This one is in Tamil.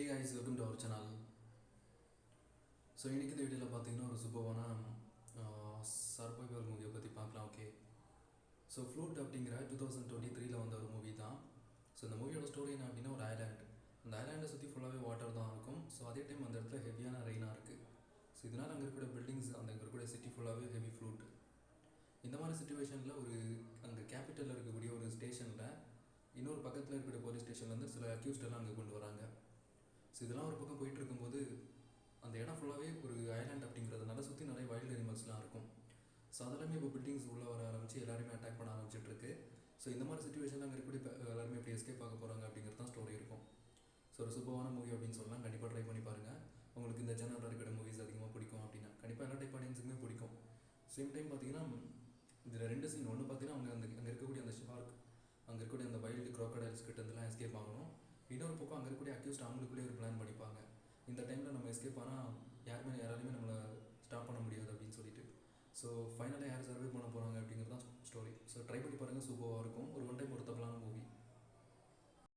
Hey guys, welcome to our channel. So இன்றைக்கி இந்த வீடியோவில் பார்த்தீங்கன்னா ஒரு சூப்பரான சர்வைவல் மூவியை பற்றி பார்க்கலாம். ஓகே, ஸோ ஃப்ளூட் அப்படிங்கிற 2023 வந்த ஒரு மூவி தான். ஸோ இந்த மூவியோட ஸ்டோரி என்ன அப்படின்னா, ஒரு ஐலாண்ட். அந்த ஐலாண்டை சுற்றி ஃபுல்லாகவே வாட்டர் தான் இருக்கும். ஸோ அதே டைம் அந்த இடத்துல ஹெவியான ரெயினாக இருக்குது. ஸோ இதனால் அங்கே இருக்கக்கூடிய பில்டிங்ஸ், அந்த அங்கே இருக்கக்கூடிய சிட்டி ஃபுல்லாகவே ஹெவி ஃப்ளூட். இந்த மாதிரி சுச்சுவேஷனில் ஒரு அங்கே கேபிட்டலில் இருக்கக்கூடிய ஒரு ஸ்டேஷனில் இன்னொரு பக்கத்தில் இருக்கக்கூடிய போலீஸ் ஸ்டேஷன்லேருந்து சில அக்யூஸ்டெல்லாம் அங்கே கொண்டு வராங்க. ஸோ இதெல்லாம் ஒரு பக்கம் போயிட்டு இருக்கும்போது அந்த இடம் ஃபுல்லாகவே ஒரு ஐலாண்ட் அப்படிங்கிறதுனால சுற்றி நிறைய வைல்டு அனிமல்ஸ்லாம் இருக்கும். ஸோ அதெல்லாமே இப்போ பில்டிங்ஸ் உள்ளே வர ஆரம்பிச்சு எல்லாருமே அட்டாக் பண்ண ஆரம்பிச்சிட்ருக்கு. ஸோ இந்த மாதிரி சுச்சுவேஷனில் அங்கே இருக்கக்கூடிய எல்லாருமே எப்படி எஸ்கேப் ஆக போகிறாங்க அப்படிங்கிறது தான் ஸ்டோரி இருக்கும். ஸோ ஒரு சூப்பரான மூவி அப்படின்னு சொல்லலாம். கண்டிப்பாக ட்ரை பண்ணி பாருங்கள். உங்களுக்கு இந்த சேனலில் இருக்கிற மூவிஸ் அதிகமாக பிடிக்கும் அப்படின்னா கண்டிப்பாக எல்லா டைப் ஆடியன்ஸுக்குமே பிடிக்கும். சேம் டைம் பார்த்தீங்கன்னா இதில் ரெண்டு சீன். ஒன்று பார்த்தீங்கன்னா அவங்க அங்கே இருக்கக்கூடிய அந்த ஷார்க், அங்கே இருக்கக்கூடிய அந்த வைல்டு க்ரோக்கடைல்ஸ் கிட்டேருந்துலாம் எஸ்கேப் ஆகணும். இன்னொரு பக்கம் அங்கே இருக்கக்கூடிய அக்யூஸ்ட் அவங்களுக்குள்ளே ஒரு பிளான் பண்ணிப்பாங்க. இந்த டைமில் நம்ம எஸ்கேப் ஆனால் யாராலையுமே நம்மளை ஸ்டாப் பண்ண முடியாது அப்படின்னு சொல்லிட்டு. ஸோ ஃபைனலாக யார் சார்